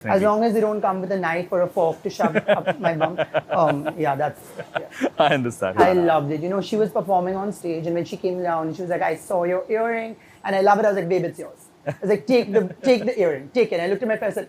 As long as they don't come with a knife or a fork to shove up my bum. Yeah. I understand. I loved it. You know, she was performing on stage, and when she came down, she was like, I saw your earring, and I love it. I was like, babe, it's yours. I was like, take the earring, take it. And I looked at my friend and said,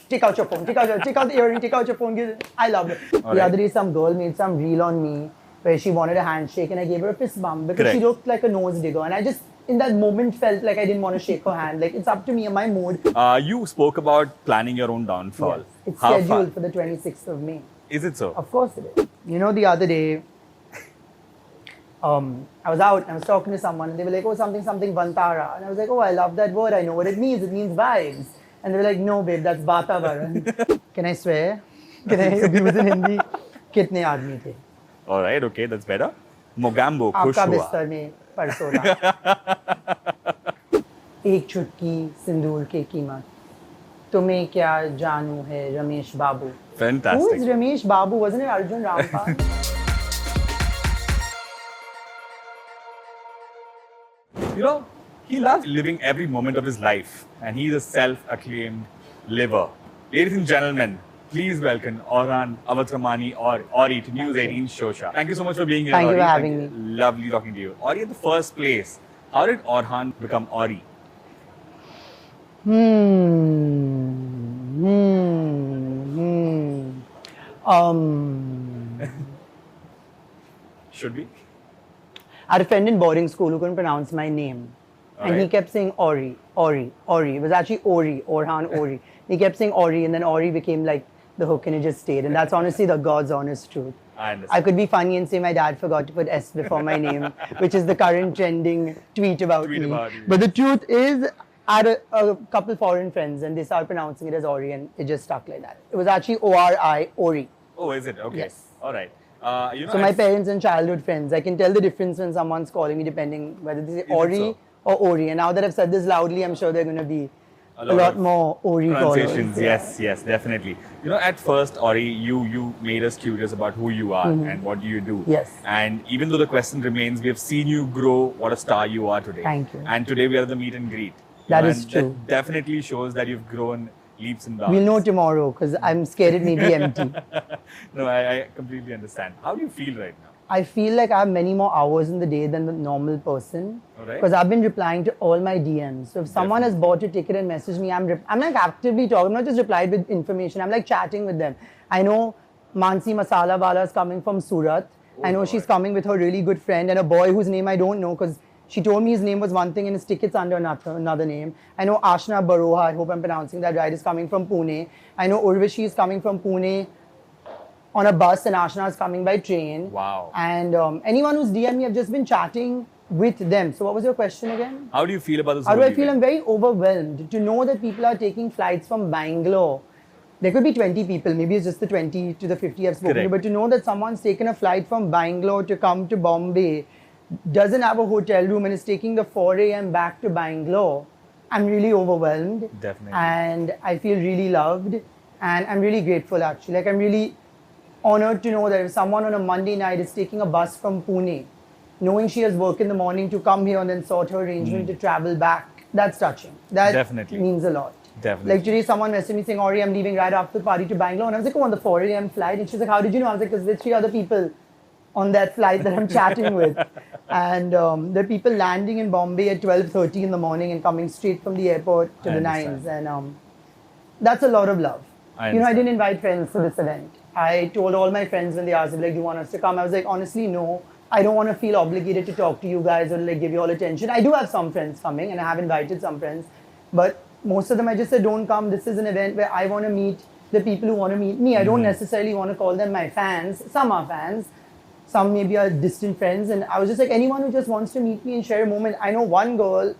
take out your phone, take out the earring, take out your phone. I loved it. The other day, some girl made some reel on me where she wanted a handshake, and I gave her a fist bump because she looked like a nose digger, and I just, in that moment, felt like I didn't want to shake her hand. Like, it's up to me and my mood. You spoke about planning your own downfall. Yes. It's scheduled for the 26th of May. Is it so? Of course it is. You know, the other day, I was out and I was talking to someone, and they were like, oh, something Vantara. And I was like, oh, I love that word. I know what it means. It means vibes. And they were like, no, babe, that's Vatavaran. Can I swear? Can I abuse in Hindi? Kitne aadmi the? All right, okay, that's better. Mambo Kush Aapka hua. bistar mein parsola. एक चुटकी सिंदूर के कीमत तुम्हें क्या जानू है रमेश बाबू. Fantastic. Who is Ramesh Babu? Wasn't it Arjun Rampal? You know, he loves living every moment of his life, and he's a self-acclaimed liver. Ladies and gentlemen, please welcome ARAN, Avatramani, or Orry to News 18 Shosha. Thank you so much for being here. Thank you Orry. for having me. Lovely talking to you. Orry, in the first place, how did Orhan become Orry? Should we? I had a friend in boarding school who couldn't pronounce my name. And he kept saying Orry. It was actually Orhan Orry. He kept saying Orry, and then Orry became like the hook, and it just stayed. And that's honestly the God's honest truth. I understand. I could be funny and say my dad forgot to put S before my name, which is the current trending tweet about me. But the truth is, I had a couple foreign friends, and they started pronouncing it as Orry, and it just stuck like that. It was actually ORRY, Orry. Oh, is it? Okay. Yes. All right. You know, So my parents and childhood friends, I can tell the difference when someone's calling me depending whether they say Orry or Orry. And now that I've said this loudly, I'm sure there are going to be a lot more Orry pronunciations. callers. Yes, definitely. You know, at first, Orry, you made us curious about who you are and what do you do. Yes. And even though the question remains, we have seen you grow what a star you are today. Thank you. And today we are at the meet and greet. That is true. That definitely shows that you've grown leaps and bounds. We'll know tomorrow because I'm scared it may be empty. No, I completely understand. How do you feel right now? I feel like I have many more hours in the day than the normal person Alright. because I've been replying to all my DMs. So if someone has bought a ticket and messaged me, I'm like actively talking. I'm not just replied with information. I'm like chatting with them. I know Mansi Masala Wala is coming from Surat. I know she's coming with her really good friend and a boy whose name I don't know because she told me his name was one thing and his ticket's under another name. I know Ashna Baroha, I hope I'm pronouncing that right, is coming from Pune. I know Urvashi is coming from Pune on a bus and Ashna is coming by train. Wow. And anyone who's DM'd me, I've just been chatting with them. So what was your question again? How do you feel about this? How do I feel? I'm very overwhelmed to know that people are taking flights from Bangalore. There could be 20 people, maybe it's just the 20 to the 50 I've spoken to, but to know that someone's taken a flight from Bangalore to come to Bombay, doesn't have a hotel room and is taking the 4 a.m. back to Bangalore, I'm really overwhelmed. Definitely. And I feel really loved. And I'm really grateful actually. Like I'm really honored to know that if someone on a Monday night is taking a bus from Pune, knowing she has work in the morning to come here and then sort her arrangement to travel back, that's touching. That Definitely. means a lot. Definitely. Like today someone messaged me saying, Orry, I'm leaving right after the party to Bangalore. And I was like, oh, on the 4 a.m. flight. And she's like, how did you know? I was like, because there's 3 other people on that flight that I'm chatting with. And there are people landing in Bombay at 12:30 in the morning and coming straight from the airport to the Nines. And that's a lot of love. I didn't invite friends to this event. I told all my friends when they asked me, like, do you want us to come? I was like, honestly, no. I don't want to feel obligated to talk to you guys or like give you all attention. I do have some friends coming and I have invited some friends. But most of them I just said, don't come. This is an event where I want to meet the people who want to meet me. I don't necessarily want to call them my fans. Some are fans. Some maybe are distant friends. And I was just like, anyone who just wants to meet me and share a moment. I know one girl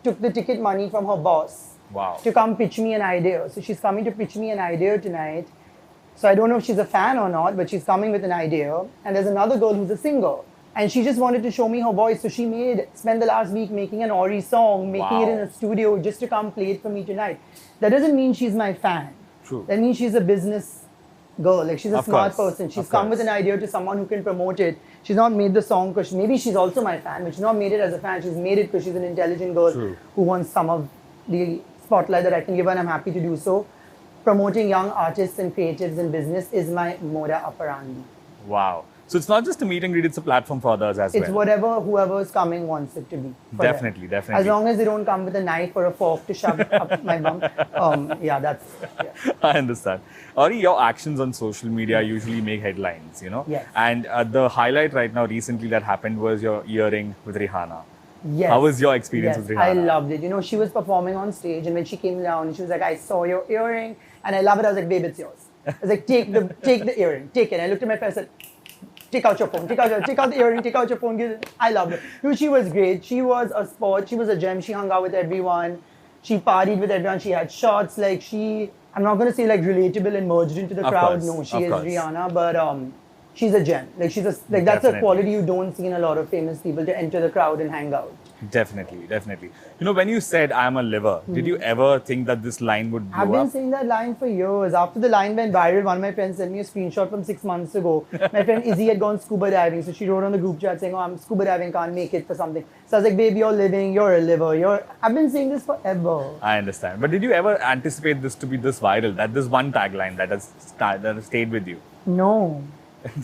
took the ticket money from her boss to come pitch me an idea. So she's coming to pitch me an idea tonight. So I don't know if she's a fan or not, but she's coming with an idea. And there's another girl who's a singer. And she just wanted to show me her voice. So she spent the last week making an Orry song, making it in a studio just to come play it for me tonight. That doesn't mean she's my fan. True. That means she's a business girl. Like she's a smart person. She's come with an idea to someone who can promote it. She's not made the song because maybe she's also my fan, but she's not made it as a fan. She's made it because she's an intelligent girl who wants some of the spotlight that I can give her, and I'm happy to do so. promoting young artists and creatives in business is my moda operandi. Wow. So it's not just a meet and greet, it's a platform for others as well. It's whatever whoever is coming wants it to be. Definitely, definitely. As long as they don't come with a knife or a fork to shove up my bum. Yeah, that's... Yeah. I understand. Orry, your actions on social media usually make headlines, you know? Yes. And the highlight right now recently that happened was your earring with Rihanna. Yes. How was your experience with Rihanna? I loved it. You know, she was performing on stage and when she came down, she was like, I saw your earring and I love it. I was like, babe, it's yours. I was like, take the earring, take it. And I looked at my friend and said, take out your phone, take out the earring, take out your phone. I loved it. No, she was great. She was a sport. She was a gem. She hung out with everyone. She partied with everyone. She had shots. Like I'm not going to say like relatable and merged into the crowd. Course, no, she is Rihanna, but she's a gem. Like that's a quality you don't see in a lot of famous people, to enter the crowd and hang out. Definitely, definitely. You know, when you said I'm a liver, did you ever think that this line would blow up? I've been saying that line for years. After the line went viral, one of my friends sent me a screenshot from 6 months ago. My friend Izzy had gone scuba diving, so she wrote on the group chat saying, oh, I'm scuba diving, can't make it for something. So I was like, baby, you're living, you're a liver. I've been saying this forever. I understand. But did you ever anticipate this to be this viral, that this one tagline that has stayed with you? No.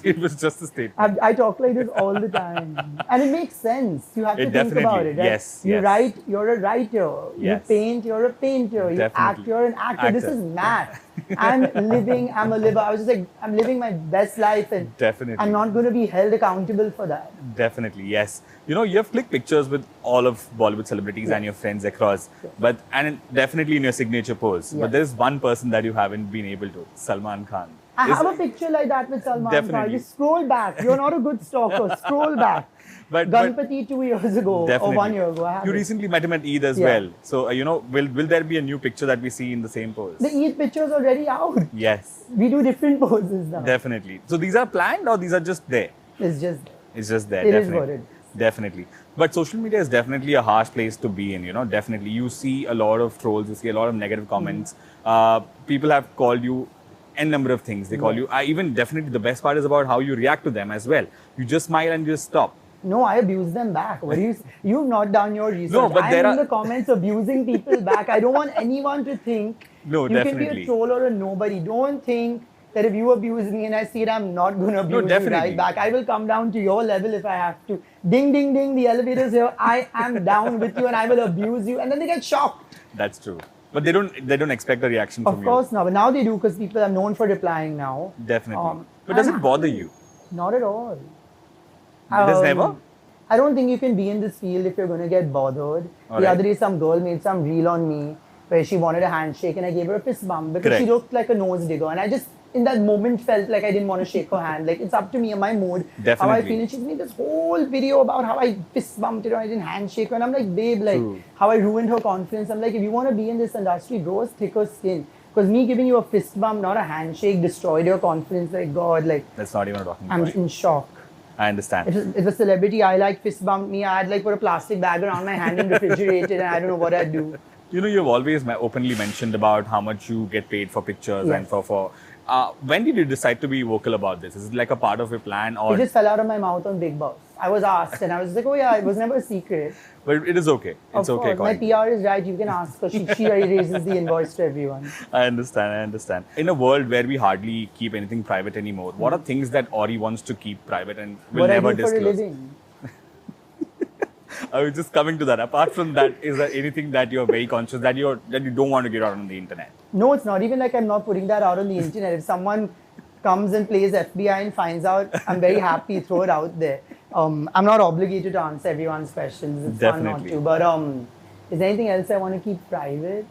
It was just a statement. I talk like this all the time. And it makes sense. You have to think about it. Right? Yes. You write, you're a writer. Yes. You paint, you're a painter. You act, you're an actor. This is math. I'm a liver. I was just like, I'm living my best life and I'm not going to be held accountable for that. Definitely, yes. You know, you have clicked pictures with all of Bollywood celebrities and your friends across, and definitely in your signature pose. But there's one person that you haven't been able to, Salman Khan. I have a picture like that with Salman Khan. Just scroll back. You're not a good stalker. Scroll back. Ganpati 2 years ago or 1 year ago. You recently met him at EAT as well. So, you know, will there be a new picture that we see in the same pose? The EAT picture is already out. Yes. We do different poses now. Definitely. So these are planned or these are just there? It's just there. It's just there. It is what it is. Definitely. But social media is definitely a harsh place to be in, you know, definitely. You see a lot of trolls, you see a lot of negative comments. People have called you n number of things. They call you, even definitely the best part is about how you react to them as well. You just smile and just stop. No, I abuse them back. What do you've not done your research. No, but I'm in the comments abusing people back. I don't want anyone to think you can be a troll or a nobody. Don't think that if you abuse me and I see it, I'm not going to abuse you right back. I will come down to your level if I have to. Ding, ding, ding, the elevator's here. I am down with you and I will abuse you. And then they get shocked. That's true. But they don't expect a reaction from you. Of course not. But now they do because people are known for replying now. Definitely. But does it bother you? Not at all. It has never? I don't think you can be in this field if you're going to get bothered. The other day, some girl made some reel on me where she wanted a handshake and I gave her a fist bump because she looked like a nose digger. And I just, in that moment, felt like I didn't want to shake her hand. Like, it's up to me and my mood, how I feel. And she's made this whole video about how I fist bumped her and I didn't handshake her. And I'm like, babe, like, how I ruined her confidence. I'm like, if you want to be in this industry, grow a thicker skin. Because me giving you a fist bump, not a handshake, destroyed your confidence. Like, God, like... That's not even a talking point. I'm in shock. I understand. If a celebrity I like fist bumped me, I'd like put a plastic bag around my hand and refrigerate it and I don't know what I'd do. You know, you've always openly mentioned about how much you get paid for pictures and for when did you decide to be vocal about this? Is it like a part of your plan or... It just fell out of my mouth on Big Boss. I was asked and I was like, oh yeah, it was never a secret. But it is okay. It's okay. My PR is right. You can ask her. She raises the invoice to everyone. I understand. In a world where we hardly keep anything private anymore, what are things that Orry wants to keep private and will never disclose? What I do for a living. I was just coming to that. Apart from that, is there anything that you're very conscious that you don't want to get out on the internet? No, it's not even like I'm not putting that out on the internet. If someone comes and plays FBI and finds out, I'm very happy, throw it out there. I'm not obligated to answer everyone's questions. It's fun not to. But is there anything else I want to keep private?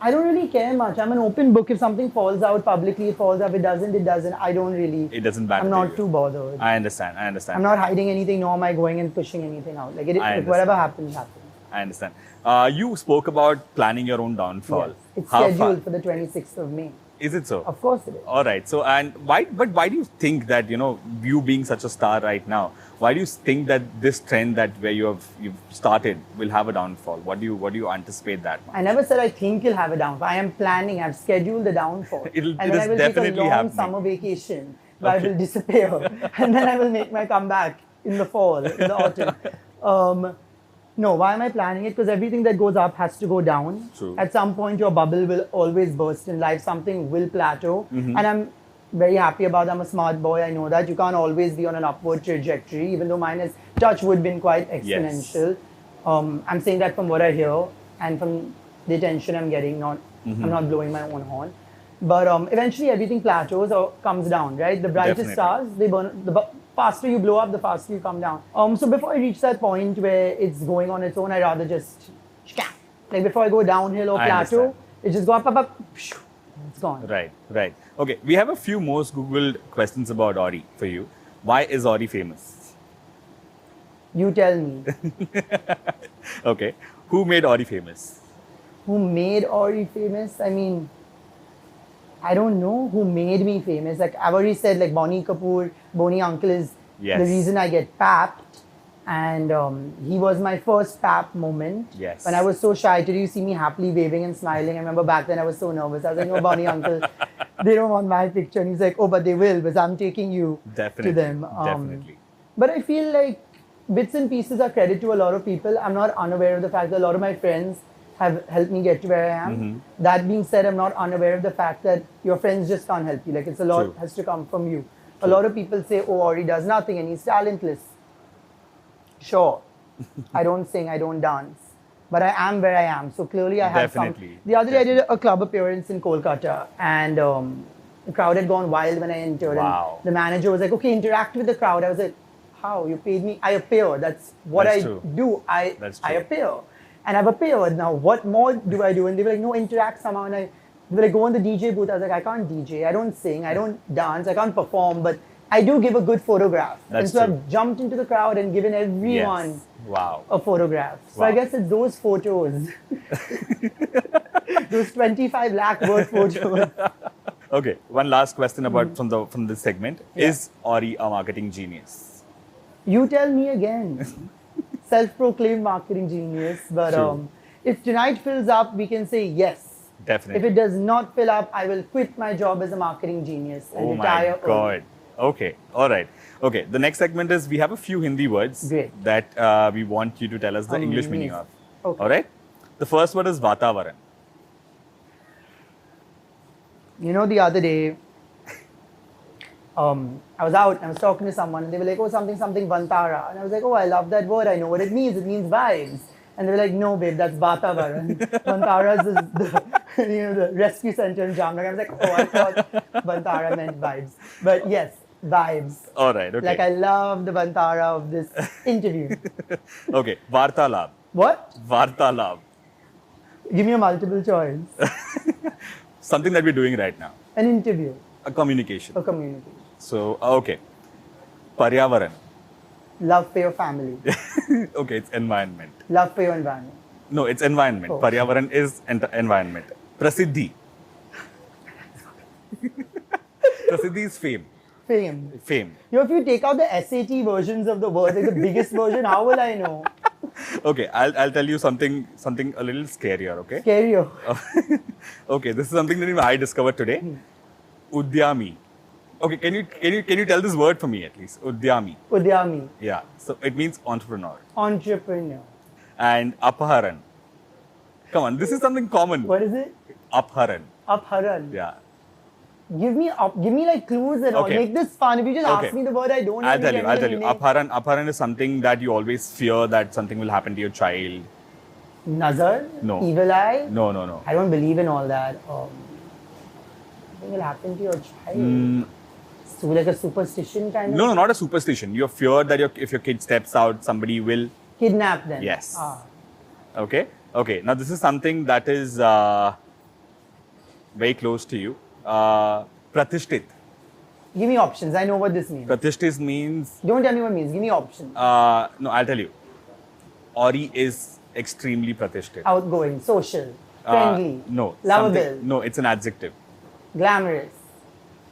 I don't really care much. I'm an open book. If something falls out publicly, it falls out. If it doesn't, it doesn't. I don't really... It doesn't matter. I'm not too bothered. I understand. I'm not hiding anything, nor am I going and pushing anything out. Like, whatever happens, happens. I understand. You spoke about planning your own downfall. Yes. It's scheduled for the 26th of May. Is it so? Of course it is. All right. So, why do you think that, you know, you being such a star right now, why do you think that this trend that where you've started will have a downfall? What do you anticipate that much? I never said I think you'll have a downfall. I am planning. I've scheduled the downfall. And then I will take a long summer vacation where I will disappear. And then I will make my comeback in the fall, in the autumn. No, why am I planning it? Because everything that goes up has to go down. True. At some point, your bubble will always burst in life. Something will plateau. And I'm very happy about that. I'm a smart boy. I know that. You can't always be on an upward trajectory, even though mine has, touch wood, been quite exponential. I'm saying that from what I hear and from the attention I'm getting. Not, I'm not blowing my own horn. But eventually, everything plateaus or comes down, right? The brightest stars, they burn. The faster you blow up, the faster you come down. So before I reach that point where it's going on its own, I rather just, like before I go downhill or plateau, it just go up, it's gone. Right, right. Okay, we have a few most Googled questions about Orry for you. Why is Orry famous? You tell me. Okay, who made Orry famous? Who made Orry famous? I mean, I don't know who made me famous. Like I've already said, like Bonnie Kapoor, Bonnie Uncle is the reason I get papped. And he was my first pap moment. Yes. When I was so shy, today you see me happily waving and smiling. I remember back then I was so nervous. I was like, no, Bonnie Uncle, they don't want my picture. And he's like, oh, but they will, because I'm taking you to them. Definitely. But I feel like bits and pieces are credit to a lot of people. I'm not unaware of the fact that a lot of my friends have helped me get to where I am. That being said, I'm not unaware of the fact that your friends just can't help you. Like it's a lot has to come from you. A lot of people say, oh, Orry does nothing and he's talentless. Sure, I don't sing, I don't dance, but I am where I am. So clearly I have some. The other day I did a club appearance in Kolkata and the crowd had gone wild when I entered. Wow. And the manager was like, okay, interact with the crowd. I was like, how? You paid me? I appear. That's what I do. I appear. And I've appeared. Now, what more do I do? And they were like, no, interact somehow. And they were like, go on the DJ booth. I was like, I can't DJ. I don't sing. I don't dance. I can't perform. But I do give a good photograph. And so I've jumped into the crowd and given everyone a photograph. So I guess it's those photos. Those 25 lakh word photos. Okay, one last question about from this segment. Is Orry a marketing genius? You tell me again. Self-proclaimed marketing genius. But if tonight fills up, we can say yes. Definitely. If it does not fill up, I will quit my job as a marketing genius and retire early. God. Okay, all right. Okay, the next segment is we have a few Hindi words that we want you to tell us the English meaning of. Okay. All right? The first word is Vatavaran. You know, the other day, I was out and I was talking to someone and they were like, oh, something Vantara. And I was like, oh, I love that word. I know what it means. It means vibes. And they were like, no, babe, that's Vatavaran. Vantara is the rescue center in Jamnagar. I was like, oh, I thought Vantara meant vibes. But yes, vibes. All right, okay. Like I love the Vantara of this interview. Okay, Vartalab. What? Vartalab. Give me a multiple choice. Something that we're doing right now. An interview. A communication. A communication. So, okay. Paryavaran. Love for your family. Okay, it's environment. Love for your environment. No, it's environment. Oh. Paryavaran is environment. Prasiddhi. Prasiddhi is fame. Fame. Fame. You know, if you take out the SAT versions of the words, like the biggest version, how will I know? Okay, I'll tell you something a little scarier, okay? Scarier. Okay, this is something that I discovered today. Udyami. Okay, can you tell this word for me at least? Udyami. Udyami. Yeah. So it means entrepreneur. Entrepreneur. And Apharan. Come on, this is something common. What is it? Apharan. Apharan. Yeah. Give me like clues and all. Make this fun. If you just ask me the word, I don't know. I'll tell you. Apharan is something that you always fear that something will happen to your child. Nazar? No. Evil eye? No. I don't believe in all that. Something will happen to your child. So like a superstition kind of? No, not a superstition. You're feared that if your kid steps out, somebody will kidnap them. Yes. Okay. Now this is something that is very close to you. Pratishthit. Give me options. I know what this means. Pratishthit means... Don't tell me what it means. Give me options. No, I'll tell you. Orry is extremely Pratishthit. Outgoing, social, friendly, no, lovable. No, it's an adjective. Glamorous.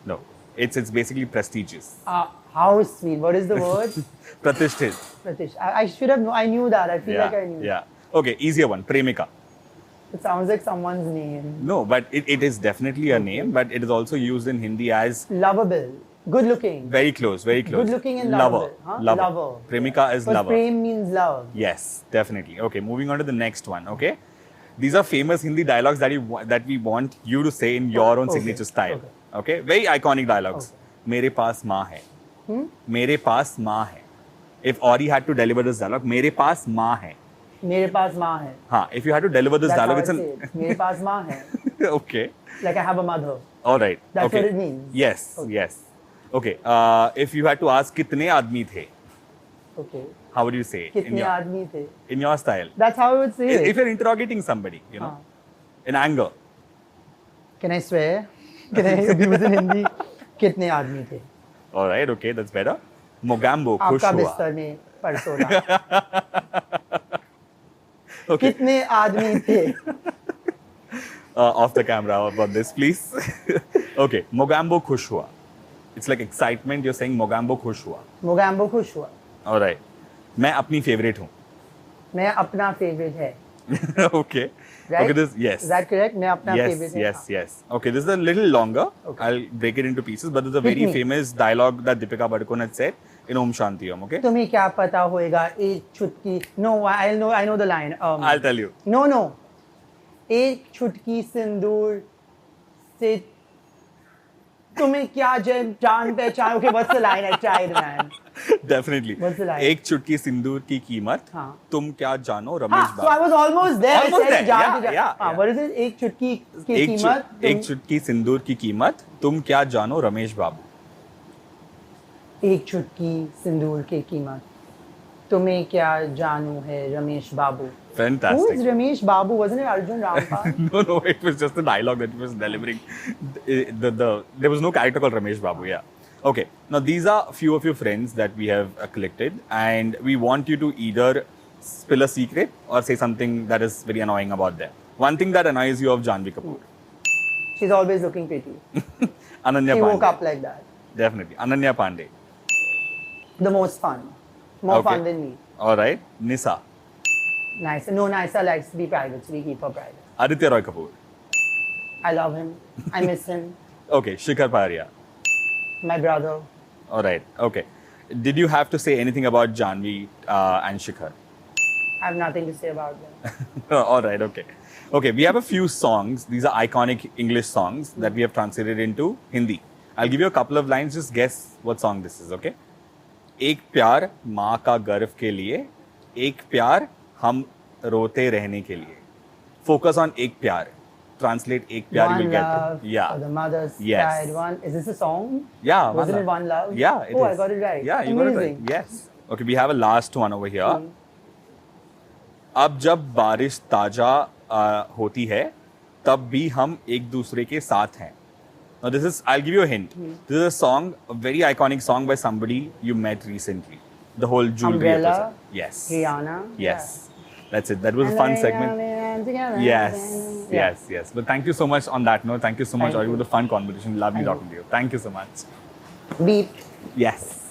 No, it's basically prestigious. How sweet. What is the word? Pratishthit. I should have known. I knew that. I feel like I knew. Yeah. Okay, easier one. Premika. It sounds like someone's name. No, but it is definitely a name, but it is also used in Hindi as... Lovable. Good looking. Very close, very close. Good looking and lover. lover. Huh? Lover. Lover. Premika is Because lover. prem means love. Yes, definitely. Okay, moving on to the next one. Okay, these are famous Hindi dialogues that we want you to say in your own signature style. Okay, very iconic dialogues. मेरे पास माँ है. मेरे पास माँ है. If Orry had to deliver this dialogue, मेरे पास माँ है. मेरे पास माँ है. हाँ, if you had to deliver this That's dialogue, how it's I an say it. मेरे पास माँ है. okay. Like I have a mother. All right. That's okay. what it means. Yes. Okay. Yes. Okay. If you had to ask कितने आदमी थे, Okay. how would you say it? कितने आदमी थे? In your style. That's how I would say it. If you're interrogating somebody, you know, in anger. Can I swear? Can I abuse in Hindi? कितने आदमी थे? All right. Okay. That's better. Mogambo खुश आपका हुआ. बिस्तर में परसों रात. Okay. कितने आदमी थे? Off the camera about this, please. Okay. Mogambo खुश हुआ. It's like excitement. You're saying Mogambo खुश हुआ. मोगैम्बो खुश हुआ. All right. मैं अपनी favorite हूँ. मैं अपना favorite है. Okay. Right? Okay. This yes. Is that correct? मैं अपना Yes, favorite है. yes, yes. Okay, this is a little longer. Okay. I'll break it into pieces, but there's a Hit very me. famous dialogue that Deepika Padukone had said in Om Shanti Om, okay? तुम्हें क्या पता होएगा एक चुटकी. No, I know the line. I'll tell you. No. एक चुटकी सिंदूर से तुम्हें क्या जान पहचान. Okay, what's the line? I tried, man. Definitely. What's the line? एक चुटकी सिंदूर की कीमत हाँ. तुम क्या जानो Ramesh So I Babu. was almost there. Almost I said, there. Yeah. What is it? एक चुटकी की कीमत. एक चुटकी सिंदूर की कीमत तुम क्या जानो रमेश बाबू. एक चुटकी सिंदूर की कीमत तुम्हें क्या जानू है रमेश बाबू. Who Fantastic. is Ramesh Babu? Wasn't it Arjun Rampal? No, it was just a dialogue that he was delivering. There was no character called Ramesh Babu, yeah. Okay, now these are a few of your friends that we have collected, and we want you to either spill a secret or say something that is very annoying about them. One thing that annoys you of Janhvi Kapoor. She's always looking pretty. Ananya She Pandey. woke up like that. Definitely. Ananya Pandey. The most fun. More Okay. fun than me. All right. Nisa. Nice. No, Nisa likes to be private, so we keep her private. Aditya Roy Kapoor. I love him. I miss him. Okay. Shikhar Paria. My brother. All right. Okay. Did you have to say anything about Janhvi and Shikhar? I have nothing to say about them. All right. Okay. Okay. We have a few songs. These are iconic English songs that we have translated into Hindi. I'll give you a couple of lines. Just guess what song this is. Okay. एक प्यार माँ का गर्व के लिए, एक प्यार हम रोते रहने के लिए. Focus on एक प्यार. Translate एक प्यार. You One will get love it. Yeah. for the mother's Yes. pride. One. Is this a song? Yeah. Wasn't it One Love? Yeah. It oh, is. I got it right. Yeah, you got it right. Amazing. Yes. Okay. We have a last one over here. अब जब बारिश ताजा होती है, तब भी हम एक दूसरे के साथ हैं. Now this is, I'll give you a hint. This is a song, a very iconic song by somebody you met recently. The whole jewelry Umbrella? episode. Yes. Rihanna? Yes. That's it. That was a fun segment. Yes. But thank you so much on that note. Thank you so much, Thank Orry. It you. was a fun conversation. Lovely Thank talking to you. Thank you so much. Beep. Yes.